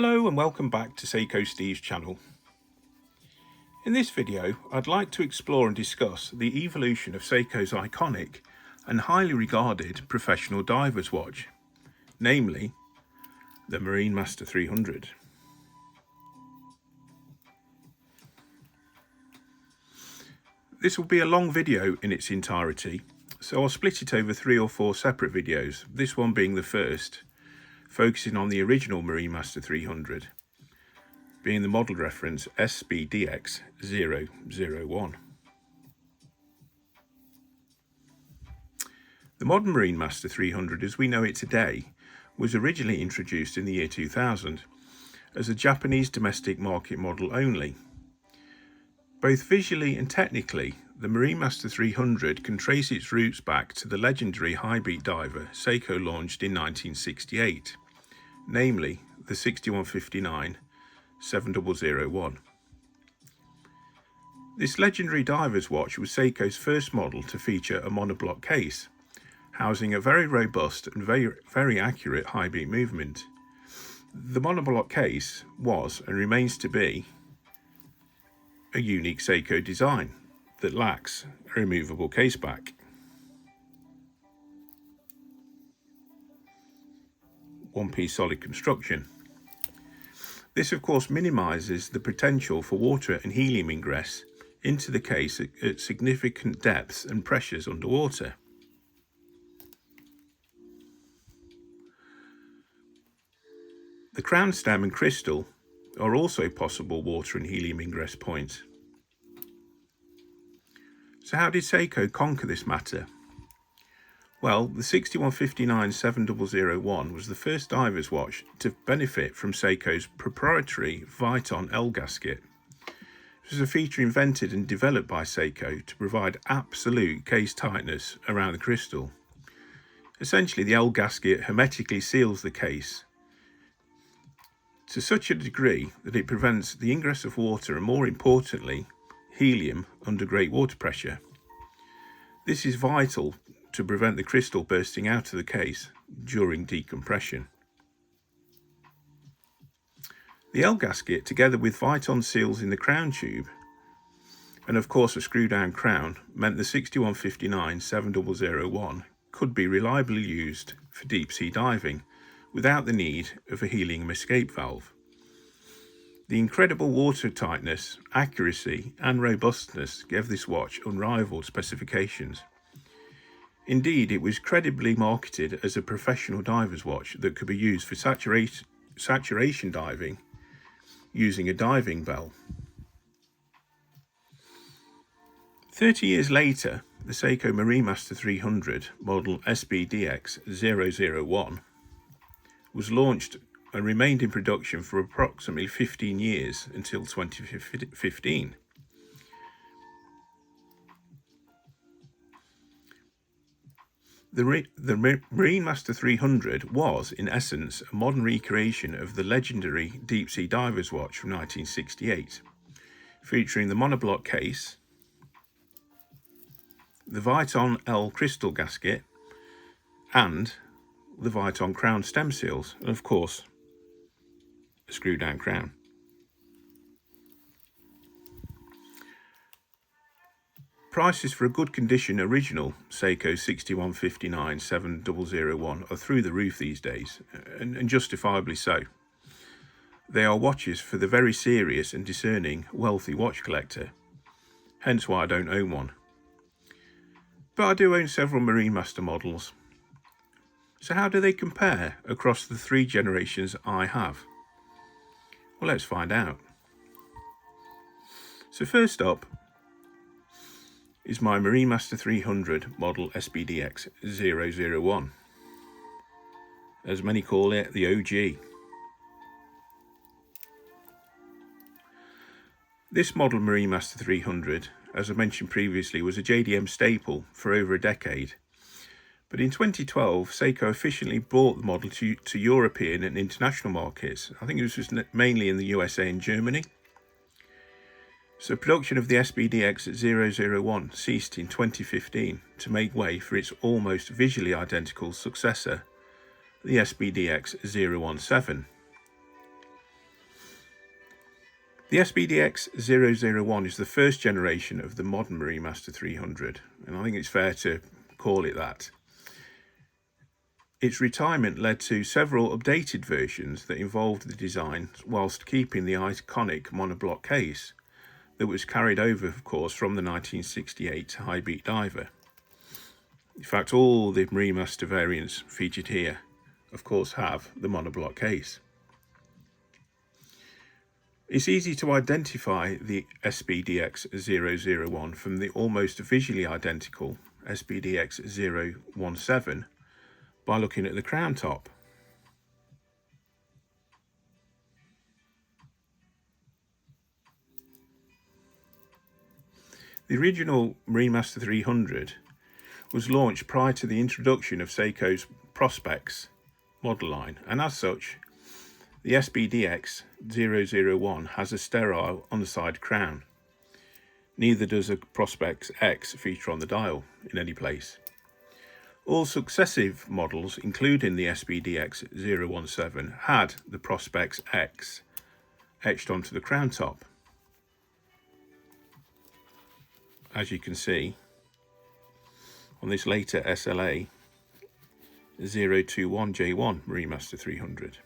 Hello and welcome back to Seiko Steve's channel. In this video I'd like to explore and discuss the evolution of Seiko's iconic and highly regarded professional diver's watch, namely the Marinemaster 300. This will be a long video in its entirety, so I'll split it over 3 or 4 separate videos, this one being the first, focusing on the original Marinemaster 300, being the model reference SBDX001. The modern Marinemaster 300 as we know it today was originally introduced in the year 2000 as a Japanese domestic market model only. Both visually and technically, the Marinemaster 300 can trace its roots back to the legendary high-beat diver Seiko launched in 1968, namely the 6159-7001. This legendary diver's watch was Seiko's first model to feature a monoblock case, housing a very robust and very accurate high-beat movement. The monoblock case was and remains to be a unique Seiko design that lacks a removable case back. One-piece solid construction. This of course minimises the potential for water and helium ingress into the case at significant depths and pressures underwater. The crown stem and crystal are also possible water and helium ingress points. So how did Seiko conquer this matter? Well, the 6159-7001 was the first diver's watch to benefit from Seiko's proprietary Viton L gasket. This was a feature invented and developed by Seiko to provide absolute case tightness around the crystal. Essentially, the L gasket hermetically seals the case to such a degree that it prevents the ingress of water and, more importantly, helium under great water pressure. This is vital to prevent the crystal bursting out of the case during decompression. The L gasket, together with Viton seals in the crown tube, and of course a screw down crown, meant the 6159-7001 could be reliably used for deep sea diving without the need of a helium escape valve. The incredible water tightness, accuracy and robustness gave this watch unrivaled specifications. Indeed, it was credibly marketed as a professional diver's watch that could be used for saturation diving using a diving bell. 30 years later, the Seiko Marinemaster 300 model SBDX001 was launched and remained in production for approximately 15 years until 2015. The Marinemaster 300 was, in essence, a modern recreation of the legendary deep-sea diver's watch from 1968, featuring the monoblock case, the Viton L crystal gasket, and the Viton crown stem seals, and of course, a screw-down crown. Prices for a good condition original Seiko 6159-7001 are through the roof these days, and justifiably so. They are watches for the very serious and discerning wealthy watch collector, hence why I don't own one. But I do own several Marinemaster models. So how do they compare across the 3 generations I have? Well, let's find out. So first up is my Marinemaster 300 model SBDX001. As many call it, the OG. This model Marinemaster 300, as I mentioned previously, was a JDM staple for over a decade. But in 2012, Seiko officially brought the model to European and international markets. I think it was mainly in the USA and Germany. So production of the SBDX001 ceased in 2015 to make way for its almost visually identical successor, the SBDX017. The SBDX001 is the first generation of the modern Marinemaster 300, and I think it's fair to call it that. Its retirement led to several updated versions that involved the design whilst keeping the iconic monoblock case that was carried over, of course, from the 1968 High Beat Diver. In fact, all the Marinemaster variants featured here, of course, have the monoblock case. It's easy to identify the SBDX001 from the almost visually identical SBDX017 by looking at the crown top. The original Marinemaster 300 was launched prior to the introduction of Seiko's Prospex model line, and as such, the SBDX001 has a sterile on-the-side crown. Neither does a Prospex X feature on the dial in any place. All successive models, including the SBDX017, had the Prospex X etched onto the crown top. As you can see on this later SLA 021J1 Marinemaster 300.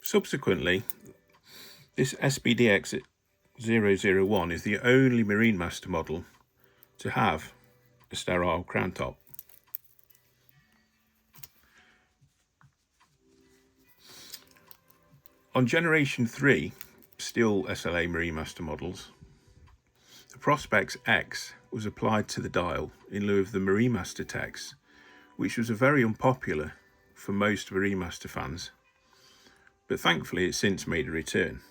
Subsequently, this SBDX001 is the only Marinemaster model to have a sterile crown top. On Generation 3, still SLA Marinemaster models, the Prospex X was applied to the dial in lieu of the Marinemaster text, which was very unpopular for most Marinemaster fans, but thankfully it's since made a return.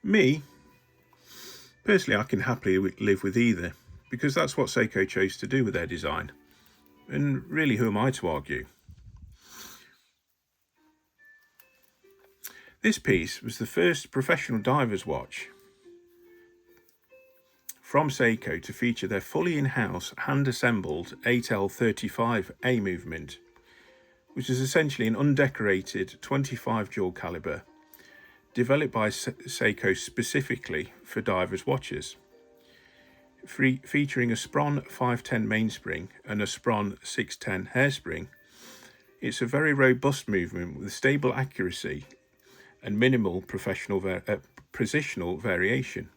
Me, personally, I can happily live with either, because that's what Seiko chose to do with their design. And really, who am I to argue? This piece was the first professional diver's watch from Seiko to feature their fully in-house hand-assembled 8L35A movement, which is essentially an undecorated 25 jewel caliber developed by Seiko specifically for divers' watches. Featuring a Spron 510 mainspring and a Spron 610 hairspring, it's a very robust movement with stable accuracy and minimal positional variation.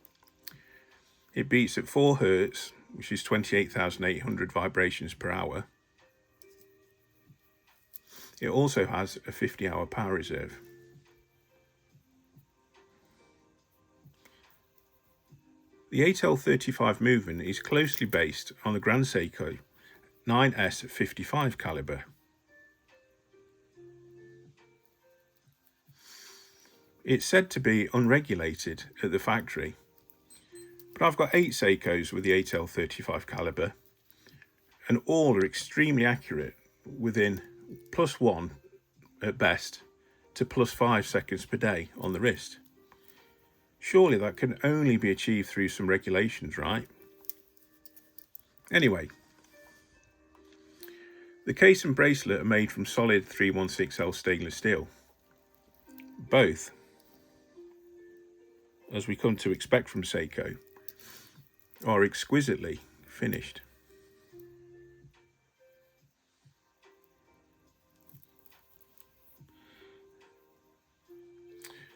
It beats at 4 Hz, which is 28,800 vibrations per hour. It also has a 50-hour power reserve. The 8L35 movement is closely based on the Grand Seiko 9S55 caliber. It's said to be unregulated at the factory, but I've got 8 Seikos with the 8L35 caliber, and all are extremely accurate, within +1 at best to +5 seconds per day on the wrist. Surely that can only be achieved through some regulations, right? Anyway, the case and bracelet are made from solid 316L stainless steel. Both, as we come to expect from Seiko, are exquisitely finished.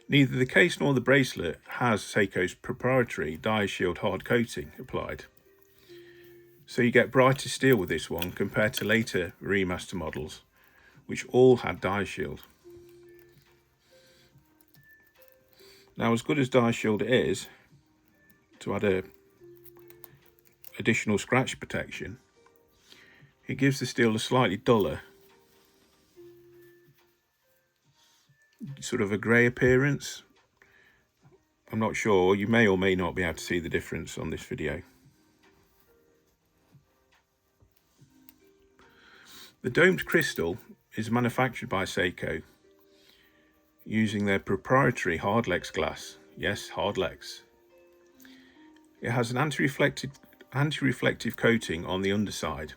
Neither the case nor the bracelet has Seiko's proprietary DiaShield hard coating applied, so you get brighter steel with this one compared to later Marinemaster models, which all had DiaShield. Now, as good as DiaShield is to add a additional scratch protection, It gives the steel a slightly duller, sort of a grey appearance. I'm not sure, you may or may not be able to see the difference on this video. The domed crystal is manufactured by Seiko using their proprietary Hardlex glass. Yes, Hardlex. It has an anti-reflective coating on the underside.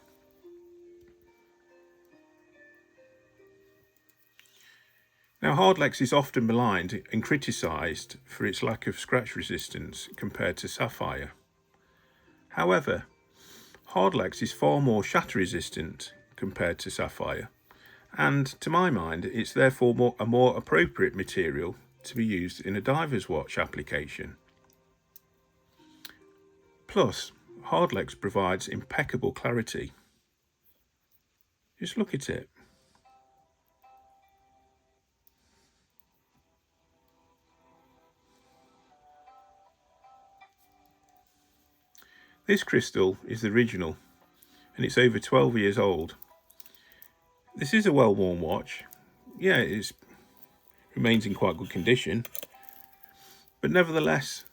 Now, Hardlex is often maligned and criticised for its lack of scratch resistance compared to sapphire. However, Hardlex is far more shatter resistant compared to sapphire, and to my mind it's therefore a more appropriate material to be used in a diver's watch application. Plus, Hardlex provides impeccable clarity. Just look at it. This crystal is the original and it's over 12 years old. This is a well-worn watch. Yeah, it remains in quite good condition, but nevertheless,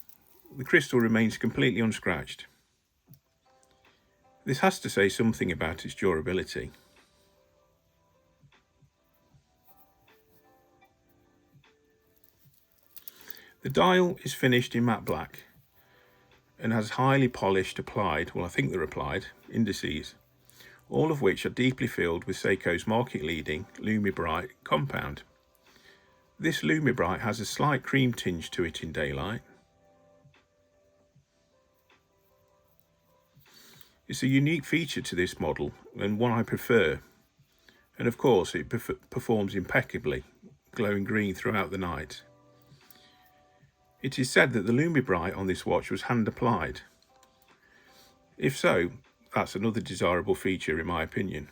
the crystal remains completely unscratched. This has to say something about its durability. The dial is finished in matte black and has highly polished applied, well I think they're applied, indices, all of which are deeply filled with Seiko's market-leading Lumibrite compound. This Lumibrite has a slight cream tinge to it in daylight. It's a unique feature to this model and one I prefer, and of course it performs impeccably, glowing green throughout the night. It is said that the Lumibrite on this watch was hand applied. If so, that's another desirable feature in my opinion.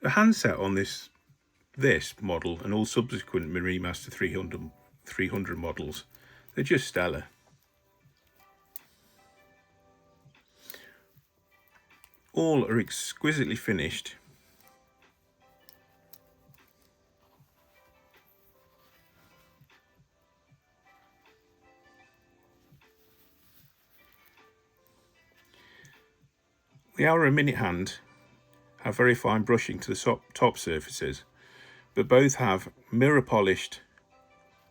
The handset on this model and all subsequent Marinemaster 300 models, they're just stellar. All are exquisitely finished. The hour and minute hand have very fine brushing to the top surfaces, but both have mirror polished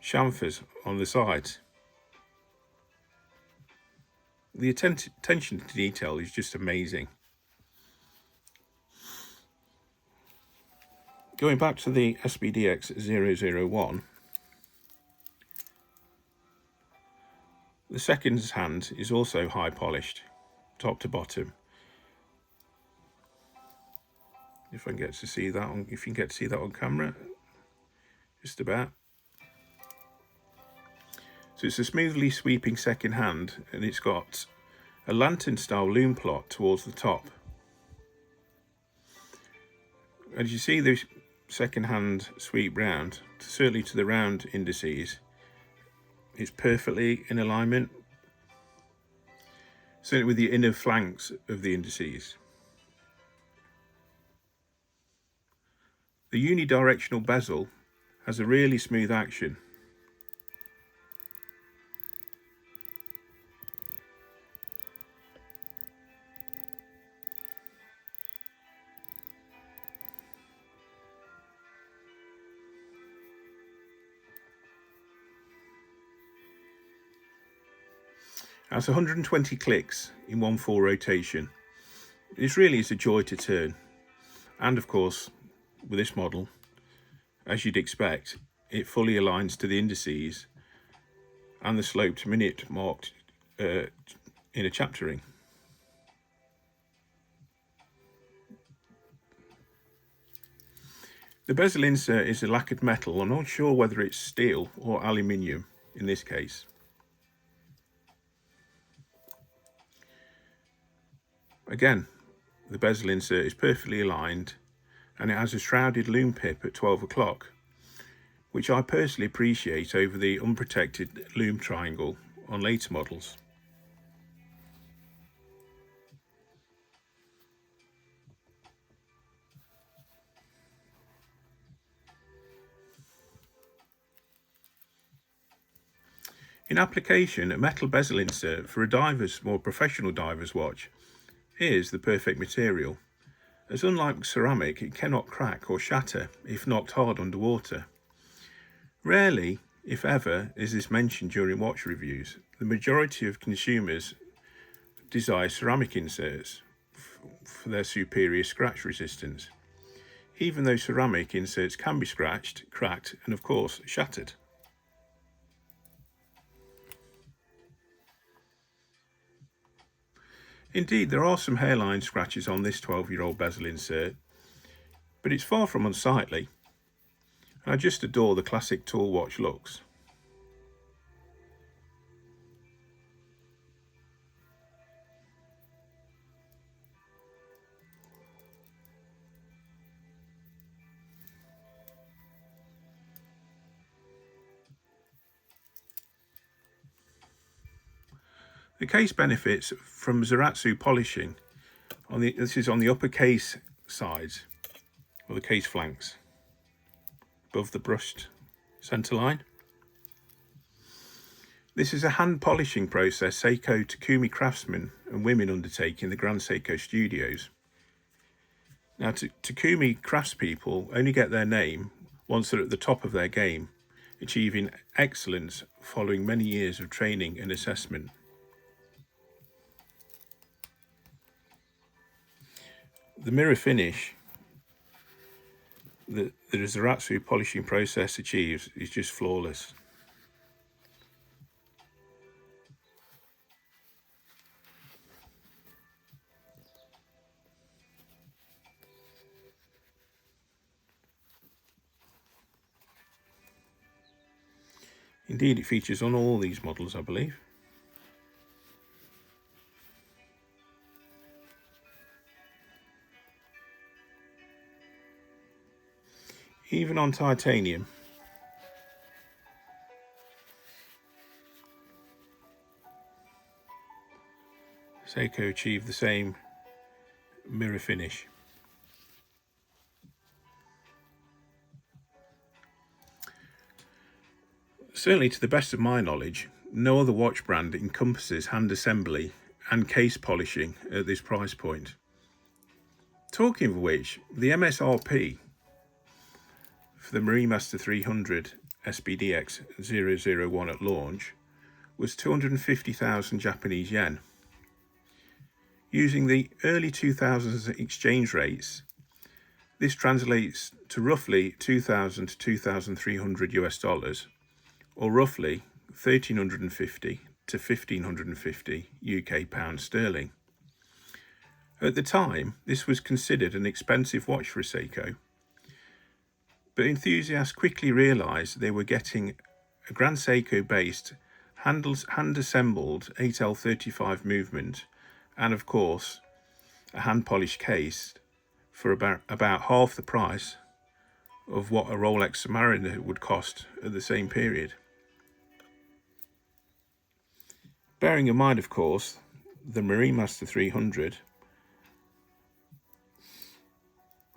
chamfers on the sides. The attention to detail is just amazing. Going back to the SBDX001, the second hand is also high polished, top to bottom. If I can get to see that on camera, just about. So it's a smoothly sweeping second hand, and it's got a lantern style loom plot towards the top. As you see the second hand sweep round, certainly to the round indices, it's perfectly in alignment, certainly with the inner flanks of the indices. The unidirectional bezel has a really smooth action. That's 120 clicks in one full rotation. This really is a joy to turn. And of course, with this model, as you'd expect, it fully aligns to the indices and the sloped minute marked in a chaptering. The bezel insert is a lacquered metal. I'm not sure whether it's steel or aluminium in this case. Again, the bezel insert is perfectly aligned and it has a shrouded loom pip at 12 o'clock, which I personally appreciate over the unprotected loom triangle on later models. In application, a metal bezel insert for a more professional diver's watch is the perfect material, as unlike ceramic, it cannot crack or shatter if knocked hard underwater. Rarely, if ever, is this mentioned during watch reviews. The majority of consumers desire ceramic inserts for their superior scratch resistance, even though ceramic inserts can be scratched, cracked, and of course shattered. Indeed, there are some hairline scratches on this 12-year-old bezel insert, but it's far from unsightly, and I just adore the classic tall watch looks. The case benefits from Zaratsu polishing. This is on the upper case sides, or the case flanks, above the brushed centre line. This is a hand polishing process Seiko Takumi craftsmen and women undertake in the Grand Seiko studios. Now, Takumi craftspeople only get their name once they're at the top of their game, achieving excellence following many years of training and assessment. The mirror finish that the Zaratsu polishing process achieves is just flawless. Indeed, it features on all these models, I believe. Even on titanium. Seiko achieved the same mirror finish. Certainly, to the best of my knowledge, no other watch brand encompasses hand assembly and case polishing at this price point. Talking of which, the MSRP for the Marinemaster 300 SBDX 001 at launch was 250,000 Japanese yen. Using the early 2000s exchange rates, this translates to roughly 2,000 to 2,300 US dollars, or roughly 1,350 to 1,550 UK pounds sterling. At the time, this was considered an expensive watch for a Seiko, but enthusiasts quickly realised they were getting a Grand Seiko based hand-assembled 8L35 movement and of course a hand-polished case for about half the price of what a Rolex Submariner would cost at the same period. Bearing in mind, of course, the Marinemaster 300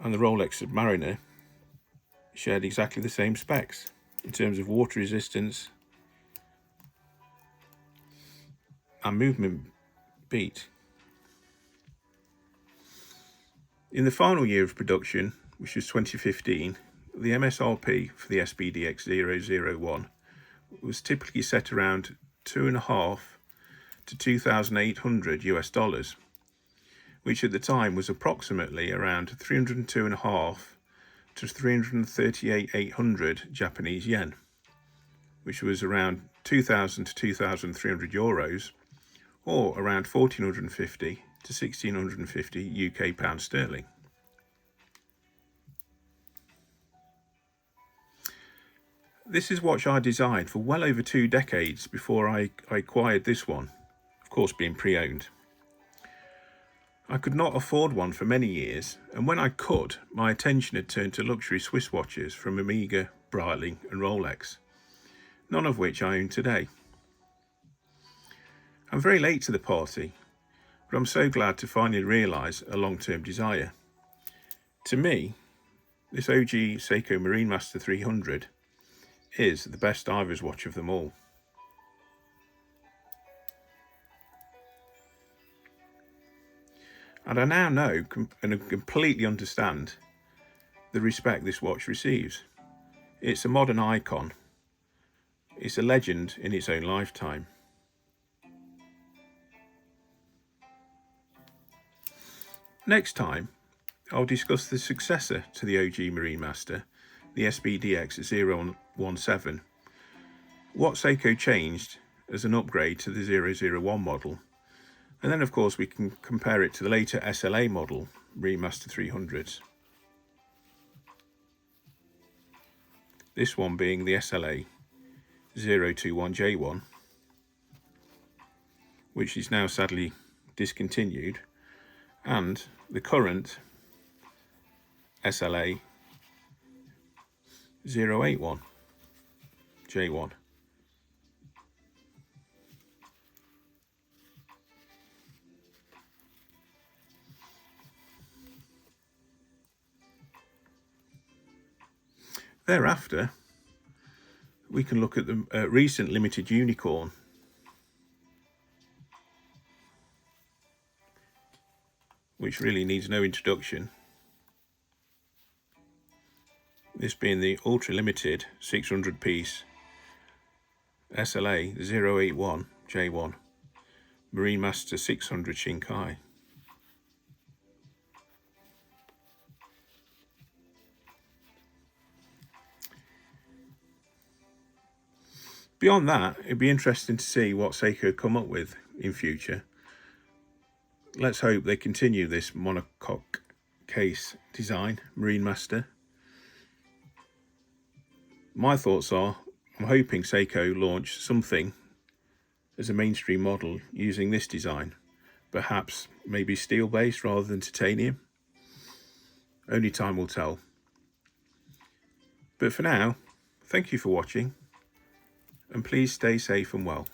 and the Rolex Submariner shared exactly the same specs in terms of water resistance and movement beat. In the final year of production, which was 2015, the MSRP for the SBDX 001 was typically set around 2.5 to 2,800 US dollars, which at the time was approximately around 302.5 to 338,800 Japanese yen, which was around 2,000 to 2,300 euros, or around 1,450 to 1,650 UK pounds sterling. This is what I designed for well over 2 decades before I acquired this one, of course being pre-owned. I could not afford one for many years, and when I could, my attention had turned to luxury Swiss watches from Omega Breitling and Rolex, none of which I own today. I'm very late to the party, but I'm so glad to finally realise a long-term desire. To me, this OG Seiko Marinemaster 300 is the best divers watch of them all. And I now know and completely understand the respect this watch receives. It's a modern icon. It's a legend in its own lifetime. Next time, I'll discuss the successor to the OG Marinemaster, the SBDX017, what Seiko changed as an upgrade to the 001 model, and then of course we can compare it to the later SLA model, Marinemaster 300s. This one being the SLA 021J1, which is now sadly discontinued, and the current SLA 081 J1. Thereafter, we can look at the recent limited unicorn, which really needs no introduction. This being the ultra limited 600 piece SLA 081 J1 Marinemaster 600 Shinkai. Beyond that, it'd be interesting to see what Seiko come up with in future. Let's hope they continue this monocoque case design, Marinemaster. My thoughts are, I'm hoping Seiko launch something as a mainstream model using this design, perhaps maybe steel based rather than titanium. Only time will tell. But for now, thank you for watching, and please stay safe and well.